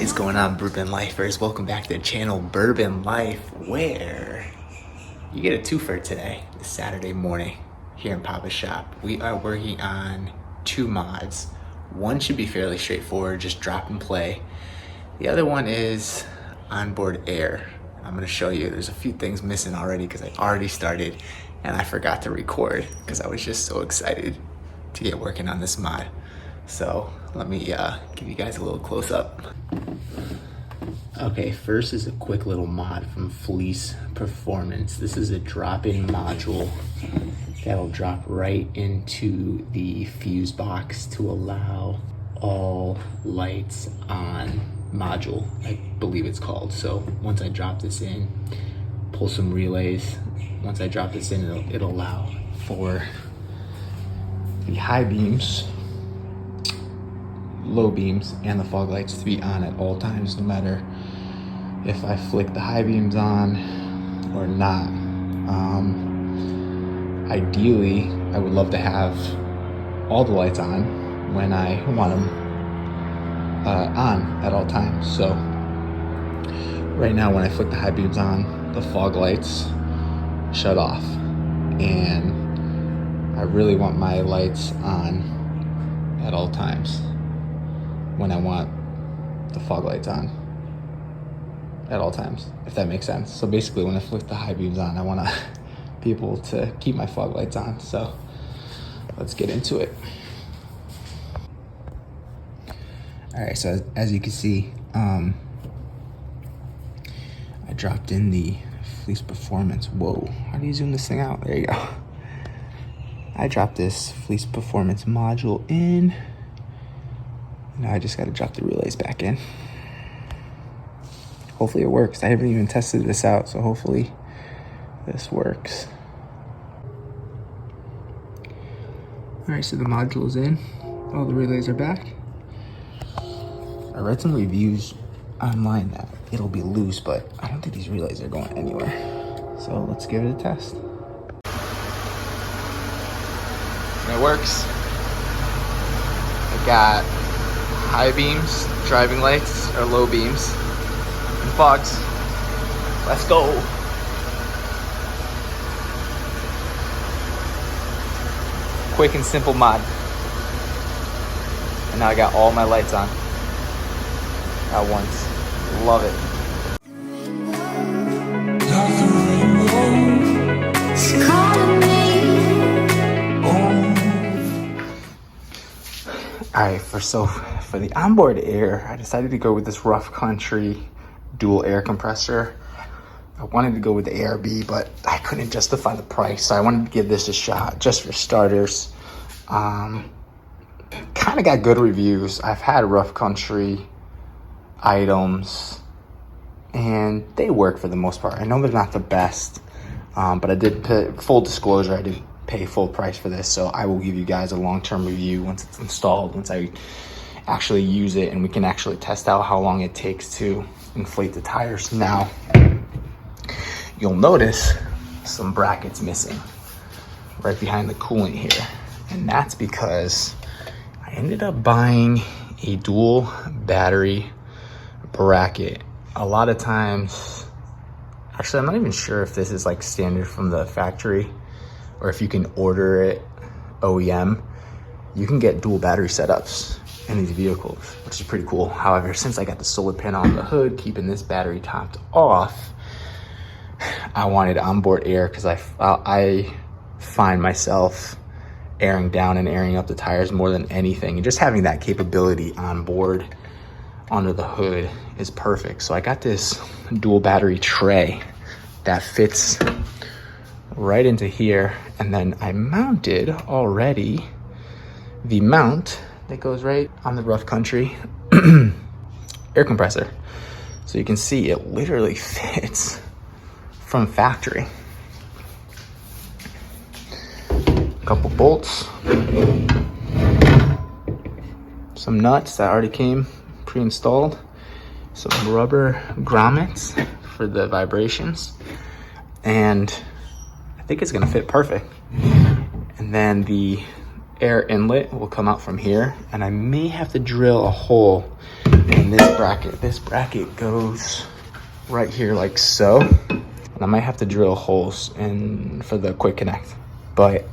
What is going on, Burban Lifers? Welcome back to the channel Burban Life, where you get a twofer today, this Saturday morning here in Papa's shop. We are working on two mods. One should be fairly straightforward, just drop and play. The other one is onboard air. I'm going to show you. There's a few things missing already because I already started and I forgot to record because I was just so excited to get working on this mod. So let me give you guys a little close up. Okay, first is a quick little mod from Fleece Performance. This is a drop-in module that'll drop right into the fuse box to allow all lights on module, I believe it's called. So once I drop this in, pull some relays. Once I drop this in, it'll allow for the high beams, low beams, and the fog lights to be on at all times, no matter if I flick the high beams on or not. Ideally, I would love to have all the lights on when I want them on at all times. So right now, when I flick the high beams on, the fog lights shut off, and I really want my lights on at all times when I want the fog lights on at all times, if that makes sense. So basically, when I flick the high beams on, I want to be able to keep my fog lights on. So let's get into it. All right, so as you can see, I dropped in the Fleece Performance. Whoa, how do you zoom this thing out? There you go. I dropped this Fleece Performance module in. Now I just got to drop the relays back in. Hopefully it works. I haven't even tested this out, so hopefully this works. All right, so the module is in. All the relays are back. I read some reviews online that it'll be loose, but I don't think these relays are going anywhere. So let's give it a test. And it works. I got high beams, driving lights, or low beams, and fogs. Let's go. Quick and simple mod. And now I got all my lights on at once. Love it. Alright, for the onboard air, I decided to go with this Rough Country dual air compressor. I wanted to go with the ARB, but I couldn't justify the price, so I wanted to give this a shot just for starters. Kind of got good reviews. I've had Rough Country items and they work for the most part. I know they're not the best, but I did pay, full disclosure, I did pay full price for this, so I will give you guys a long-term review once it's installed, once I actually use it and we can actually test out how long it takes to inflate the tires. Now, you'll notice some brackets missing right behind the coolant here, and that's because I ended up buying a dual battery bracket. A lot of times, actually I'm not even sure if this is like standard from the factory or if you can order it OEM. You can get dual battery setups in these vehicles, which is pretty cool. However, since I got the solar panel on the hood, keeping this battery topped off, I wanted onboard air because I find myself airing down and airing up the tires more than anything. And just having that capability on board under the hood is perfect. So I got this dual battery tray that fits right into here, and then I mounted already the mount that goes right on the Rough Country air compressor. So you can see it literally fits from factory. A couple bolts, some nuts that already came pre-installed, some rubber grommets for the vibrations, and I think it's gonna fit perfect. And then the air inlet will come out from here, and I may have to drill a hole And this bracket goes right here like so. And I might have to drill holes in for the quick connect. But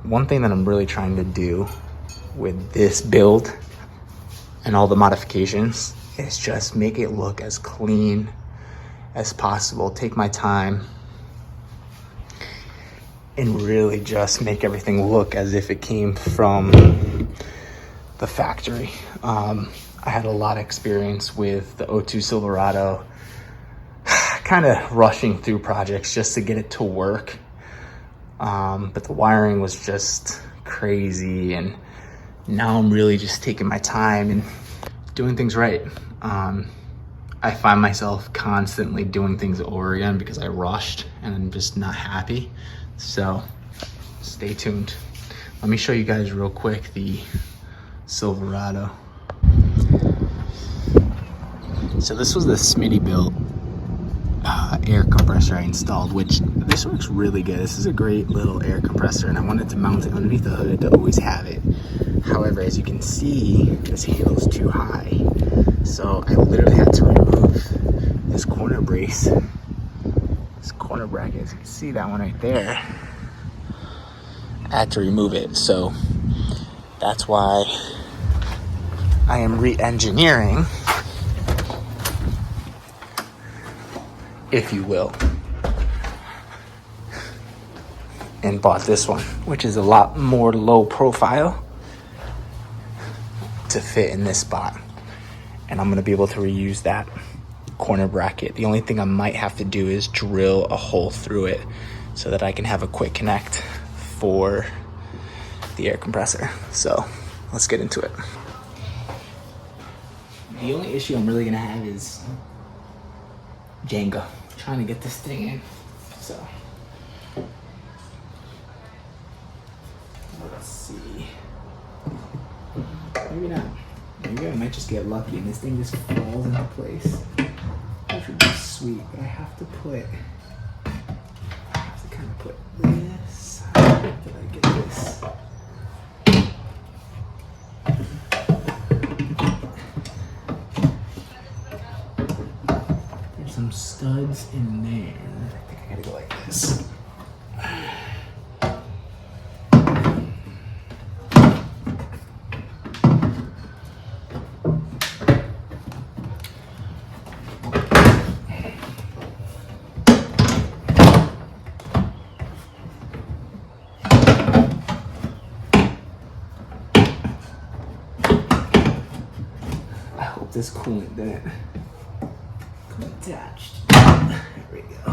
one thing that I'm really trying to do with this build and all the modifications is just make it look as clean as possible. Take my time and really just make everything look as if it came from the factory. I had a lot of experience with the O2 Silverado, kind of rushing through projects just to get it to work. But the wiring was just crazy, and now I'm really just taking my time and doing things right. I find myself constantly doing things over again because I rushed and I'm just not happy. So stay tuned. Let me show you guys real quick the Silverado. So this was the Smitty built air compressor I installed, which this works really good. This is a great little air compressor, and I wanted to mount it underneath the hood to always have it. However, as you can see, this handle is too high. So I literally had to remove this corner brace, this corner bracket. As you can see that one right there. I had to remove it. So that's why I am re-engineering, if you will, and bought this one, which is a lot more low profile to fit in this spot. And I'm gonna be able to reuse that corner bracket. The only thing I might have to do is drill a hole through it so that I can have a quick connect for the air compressor. So let's get into it. The only issue I'm really gonna have is Jenga, trying to get this thing in. So let's see. Maybe not. Maybe I might just get lucky and this thing just falls into place, which would be sweet. But I have to kind of put this. How did I get this? There's some studs in there. I think I gotta go like this. This coolant didn't come attached. There we go.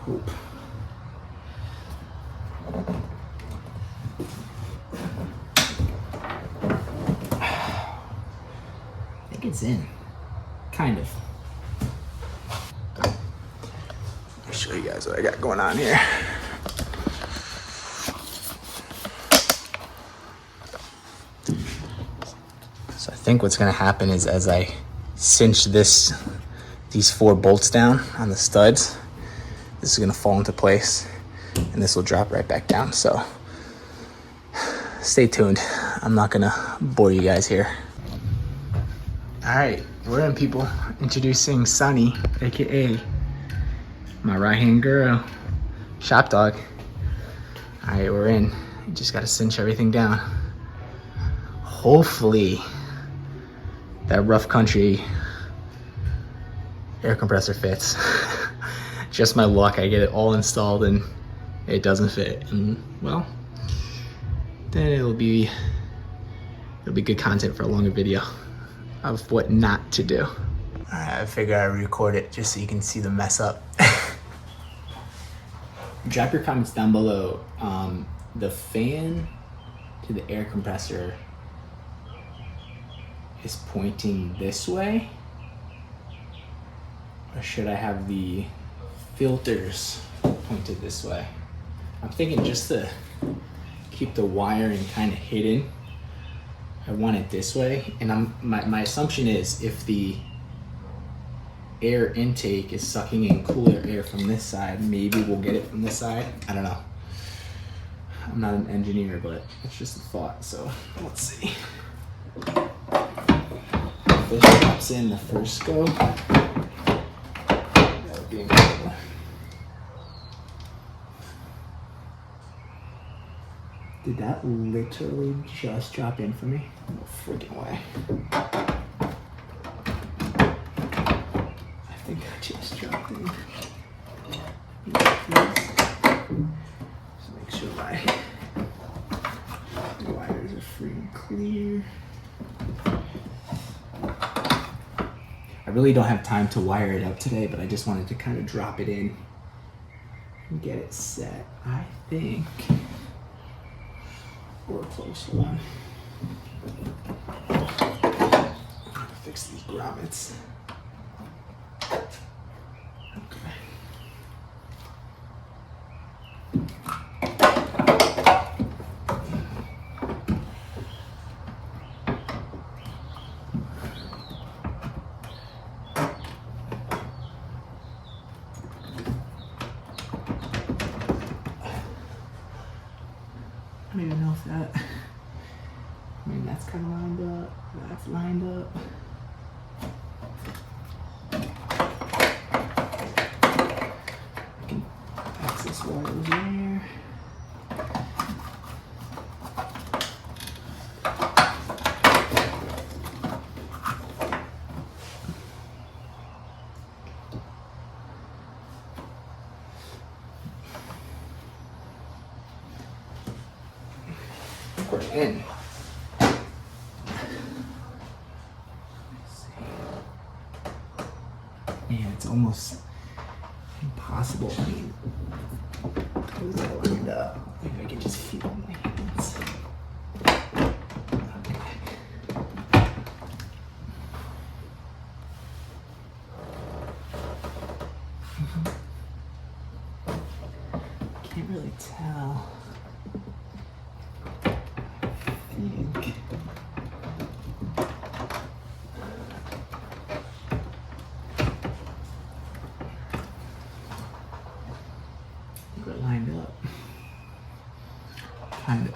Hope. I think it's in. Kind of. I'll show you guys what I got going on here. So I think what's gonna happen is as I cinch these 4 bolts down on the studs, this is gonna fall into place and this will drop right back down. So stay tuned. I'm not gonna bore you guys here. All right, we're in, people. Introducing Sunny, AKA my right-hand girl, shop dog. All right, we're in. You just gotta cinch everything down. Hopefully that rough country air compressor fits. Just my luck, I get it all installed and it doesn't fit. And well, then it'll be good content for a longer video of what not to do. Alright, I figure I record it just so you can see the mess up. Drop your comments down below. The fan to the air compressor is pointing this way, or should I have the filters pointed this way? I'm thinking just to keep the wiring kind of hidden, I want it this way. And my assumption is if the air intake is sucking in cooler air from this side, maybe we'll get it from this side. I don't know. I'm not an engineer, but it's just a thought, so let's see. If this drops in the first go, that would be incredible. Did that literally just drop in for me? No freaking way. I think I just dropped in. Just make sure my wires are free and clear. I really don't have time to wire it up today, but I just wanted to kind of drop it in and get it set. I think we're close. Hold on. Fix these grommets. Okay. I don't even know if that, I mean, that's kind of lined up, that's lined up. I can access wires there. We're in. Man, it's almost impossible. I mean, how is that lined up? Maybe I can just feel my hands. Okay. Can't really tell. We're lined up, kind of.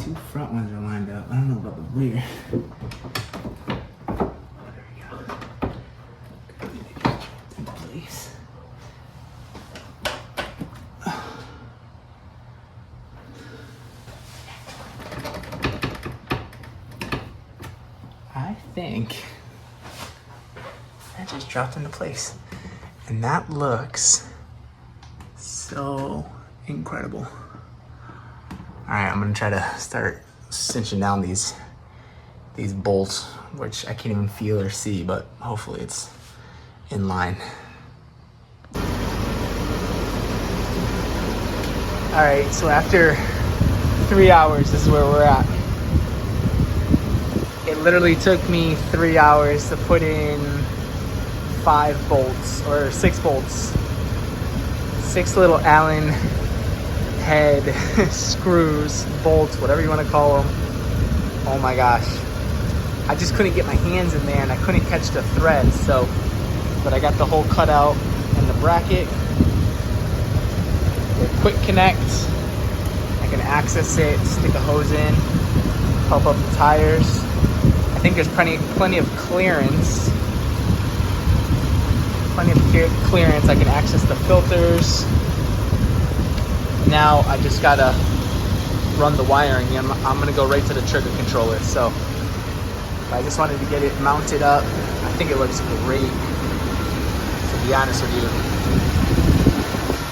Two front ones are lined up. I don't know about the rear. There we go. Good, make it in place. I think that just dropped into place. And that looks so incredible. All right, I'm gonna try to start cinching down these bolts, which I can't even feel or see, but hopefully it's in line. All right, so after 3 hours, this is where we're at. It literally took me 3 hours to put in 5 bolts, or 6 bolts. 6 little Allen head screws, bolts, whatever you want to call them. Oh my gosh. I just couldn't get my hands in there and I couldn't catch the threads, so, but I got the hole cut out and the bracket. They're quick connect. I can access it, stick a hose in, pump up the tires. I think there's plenty of clearance. Plenty of clearance. I can access the filters. Now I just gotta run the wiring. I'm gonna go right to the trigger controller. So I just wanted to get it mounted up. I think it looks great, to be honest with you.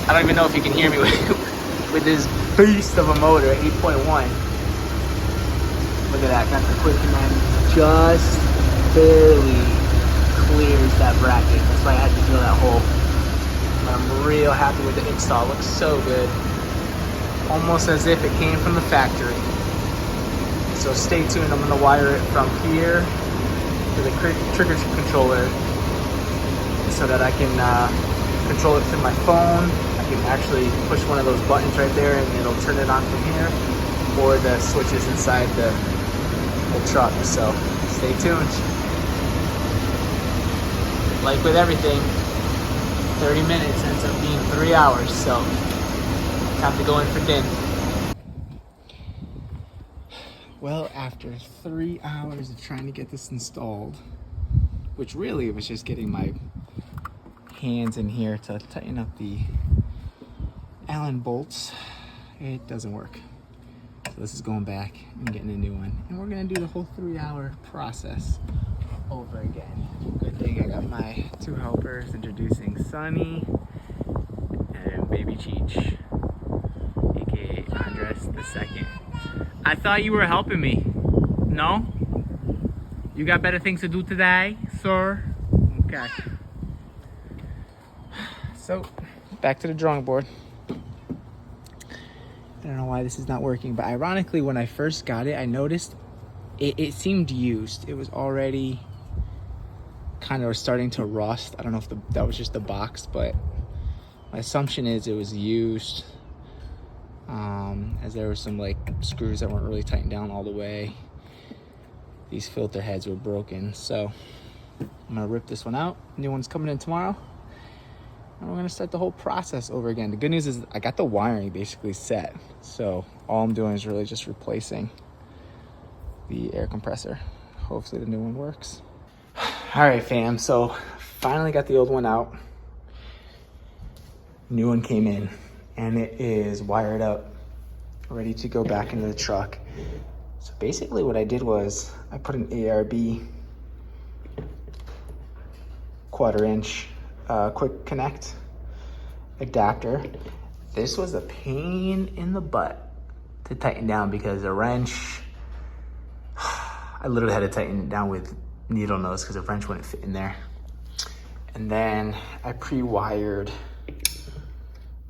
I don't even know if you can hear me with this beast of a motor, 8.1. Look at that, got the quick command. Just barely clears that bracket. That's why I had to drill that hole. But I'm real happy with the install. It looks so good. Almost as if it came from the factory. So stay tuned. I'm gonna wire it from here to the trigger controller so that I can control it through my phone. I can actually push one of those buttons right there and it'll turn it on from here, or the switches inside the truck. So stay tuned. Like with everything, 30 minutes ends up being 3 hours. So time to go in for dinner. Well, after 3 hours of trying to get this installed, which really was just getting my hands in here to tighten up the Allen bolts, it doesn't work. So this is going back and getting a new one. And we're gonna do the whole 3 hour process over again. Good thing I got my 2 helpers introducing Sunny and Baby Cheech, aka Andres the Second. I thought you were helping me. No? You got better things to do today, sir? Okay. So, back to the drawing board. I don't know why this is not working, but ironically, when I first got it, I noticed it seemed used. It was already kind of starting to rust. I don't know if that was just the box, but my assumption is it was used. As there were some like screws that weren't really tightened down all the way. These filter heads were broken, so I'm gonna rip this one out. New one's coming in tomorrow, and we're gonna start the whole process over again. The good news is I got the wiring basically set, so all I'm doing is really just replacing the air compressor. Hopefully the new one works. All right, fam, so finally got the old one out. New one came in, and it is wired up, ready to go back into the truck. So basically what I did was I put an ARB 1/4 inch quick connect adapter. This was a pain in the butt to tighten down because the wrench, I literally had to tighten it down with needle nose because the wrench wouldn't fit in there. And then I pre-wired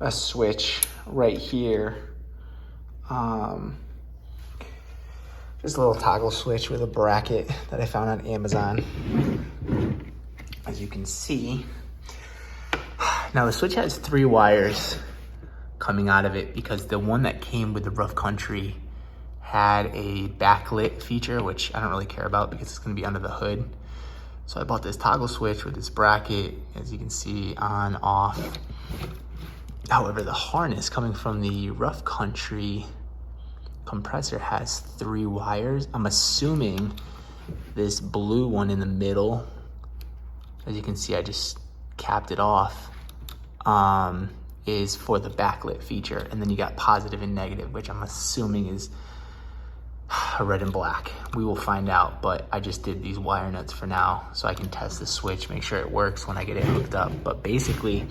a switch right here. Just a little toggle switch with a bracket that I found on Amazon. As you can see. Now the switch has 3 wires coming out of it because the one that came with the Rough Country had a backlit feature, which I don't really care about because it's gonna be under the hood. So I bought this toggle switch with this bracket, as you can see, on, off. However, the harness coming from the Rough Country compressor has 3 wires. I'm assuming this blue one in the middle, as you can see, I just capped it off, is for the backlit feature. And then you got positive and negative, which I'm assuming is red and black. We will find out, but I just did these wire nuts for now so I can test the switch, make sure it works when I get it hooked up. But basically,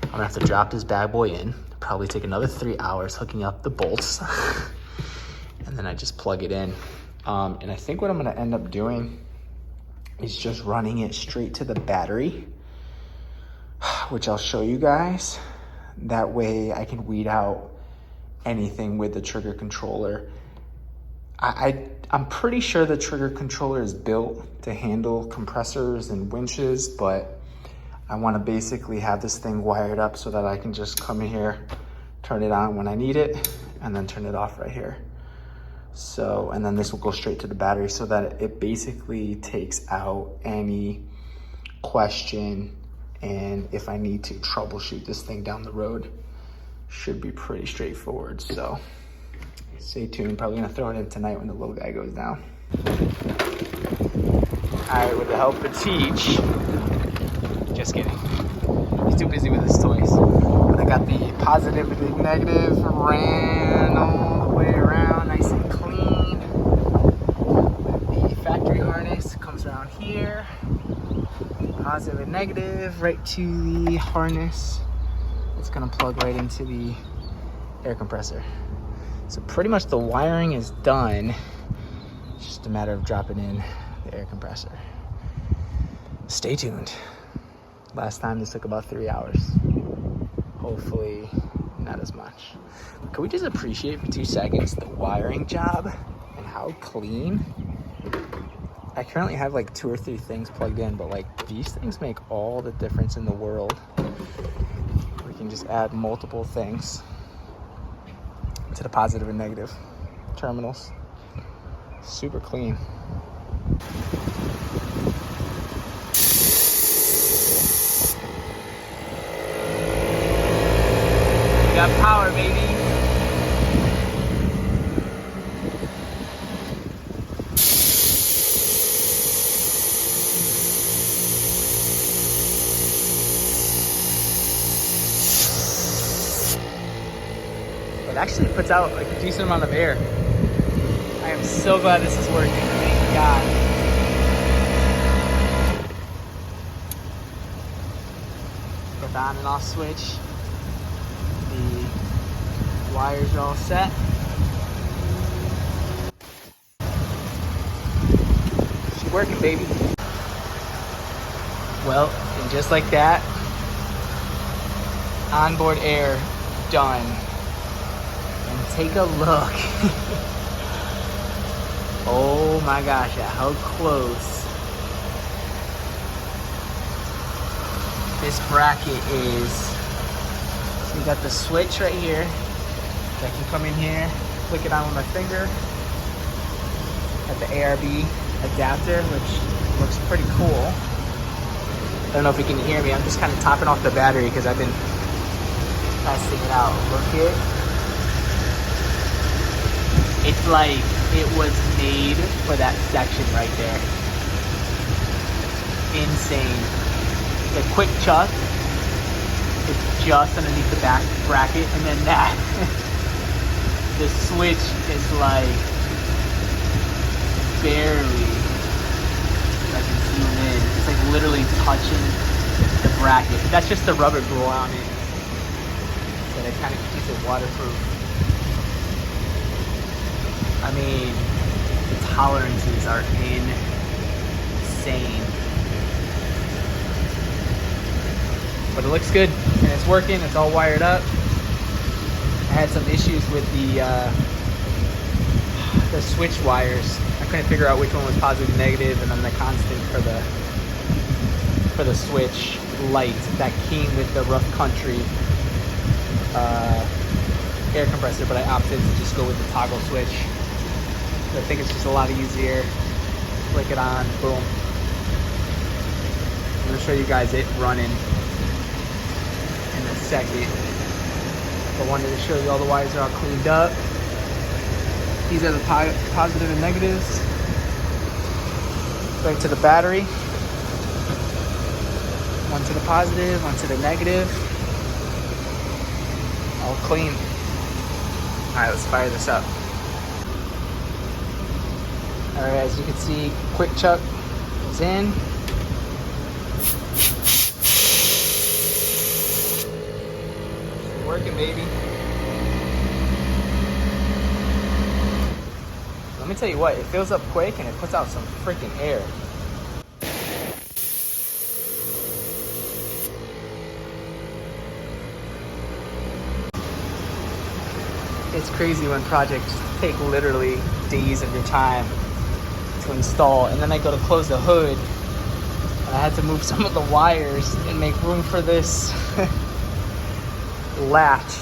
I'm gonna have to drop this bad boy in, probably take another 3 hours hooking up the bolts, and then I just plug it in. And I think what I'm gonna end up doing is just running it straight to the battery, which I'll show you guys. That way I can weed out anything with the trigger controller. I'm pretty sure the trigger controller is built to handle compressors and winches, but I want to basically have this thing wired up so that I can just come in here, turn it on when I need it, and then turn it off right here. So, and then this will go straight to the battery so that it basically takes out any question, and if I need to troubleshoot this thing down the road, should be pretty straightforward. So stay tuned, probably gonna throw it in tonight when the little guy goes down. All right, with the help of Teach, just kidding. He's too busy with his toys. But I got the positive and negative random way around, nice and clean. The factory harness comes around here. Positive and negative, right to the harness. It's gonna plug right into the air compressor. So pretty much the wiring is done. It's just a matter of dropping in the air compressor. Stay tuned. Last time this took about 3 hours. Hopefully not as much. Can we just appreciate for 2 seconds the wiring job and how clean? I currently have like 2 or 3 things plugged in, but like these things make all the difference in the world. We can just add multiple things to the positive and negative terminals. Super clean. We got power, baby. It actually puts out like a decent amount of air. I am so glad this is working. Thank God. Put the on and off switch. The wires are all set. She's working, baby. Well, and just like that, onboard air done. And take a look. Oh my gosh, at how close this bracket is. So you got the switch right here. I can come in here, click it on with my finger. Got the ARB adapter, which looks pretty cool. I don't know if you can hear me. I'm just kind of topping off the battery because I've been testing it out. Look it. It's like it was made for that section right there. Insane. The quick chuck, it's just underneath the back bracket, and then that, the switch is like barely, if I can zoom in, it's like literally touching the bracket. That's just the rubber glue on it. So that kind of keeps it waterproof. I mean, the tolerances are insane. But it looks good, and it's working, it's all wired up. I had some issues with the switch wires. I couldn't figure out which one was positive and negative, and then the constant for the switch light that came with the rough country air compressor, but I opted to just go with the toggle switch. I think it's just a lot easier. Click it on, boom. I'm gonna show you guys it running in a second. I wanted to show you all the wires are all cleaned up. These are the positive and negatives. Right to the battery. One to the positive, one to the negative. All clean. All right, let's fire this up. All right, as you can see, quick chuck is in. Working, baby. Let me tell you what, it fills up quick and it puts out some freaking air. It's crazy when projects take literally days of your time to install, and then I go to close the hood and I had to move some of the wires and make room for this latch.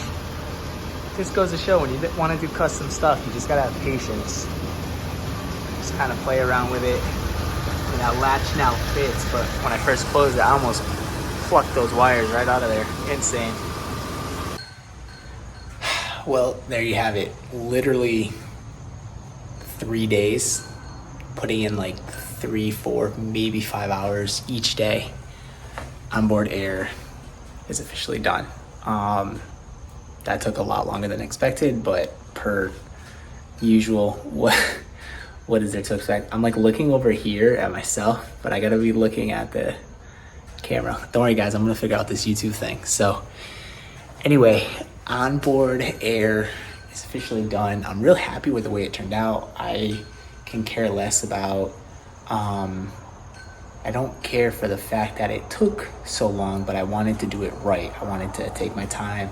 This goes to show when you want to do custom stuff, you just gotta have patience. Just kind of play around with it. And that latch now fits, but when I first closed it, I almost plucked those wires right out of there. Insane. Well, there you have it. Literally 3 days, putting in like 3, 4, maybe 5 hours each day. Onboard air is officially done. That took a lot longer than expected, but per usual, what is there to expect? I'm like looking over here at myself, but I gotta be looking at the camera. Don't worry guys, I'm gonna figure out this YouTube thing. So anyway, onboard air is officially done. I'm real happy with the way it turned out. I can care less about, I don't care for the fact that it took so long, but I wanted to do it right. I wanted to take my time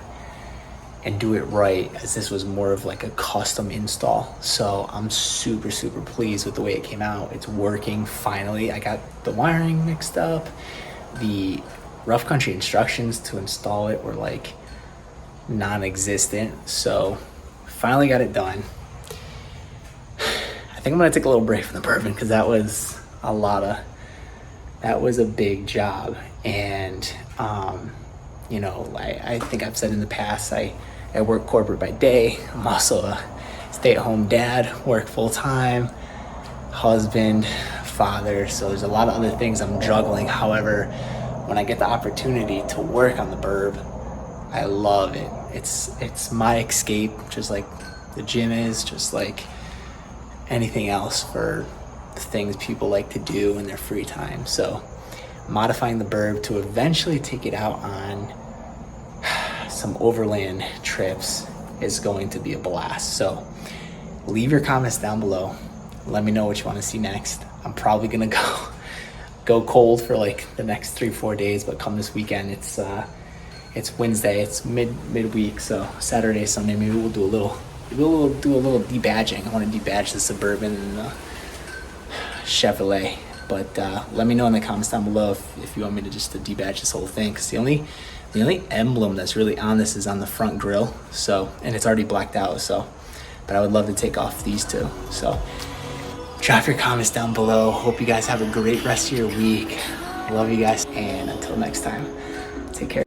and do it right, as this was more of like a custom install. So I'm super, super pleased with the way it came out. It's working finally. I got the wiring mixed up. The rough country instructions to install it were like non-existent. So finally got it done. I think I'm gonna take a little break from the bourbon because that was a big job. And you know, I think I've said in the past, I work corporate by day. I'm also a stay-at-home dad, work full-time, husband, father. So there's a lot of other things I'm juggling. However, when I get the opportunity to work on the burb, I love it. It's my escape, just like the gym is, just like anything else for the things people like to do in their free time. So modifying the burb to eventually take it out on some overland trips is going to be a blast. So leave your comments down below. Let me know what you want to see next. I'm probably gonna go cold for like the next 3-4 days, but come this weekend, it's Wednesday, it's midweek, so Saturday, Sunday, maybe we'll do a little debadging. I want to debadge the Suburban and the Chevrolet. But let me know in the comments down below if you want me to just debadge this whole thing, because the only emblem that's really on this is on the front grille. So, and it's already blacked out. So, but I would love to take off these two. So drop your comments down below. Hope you guys have a great rest of your week. Love you guys, and until next time, take care.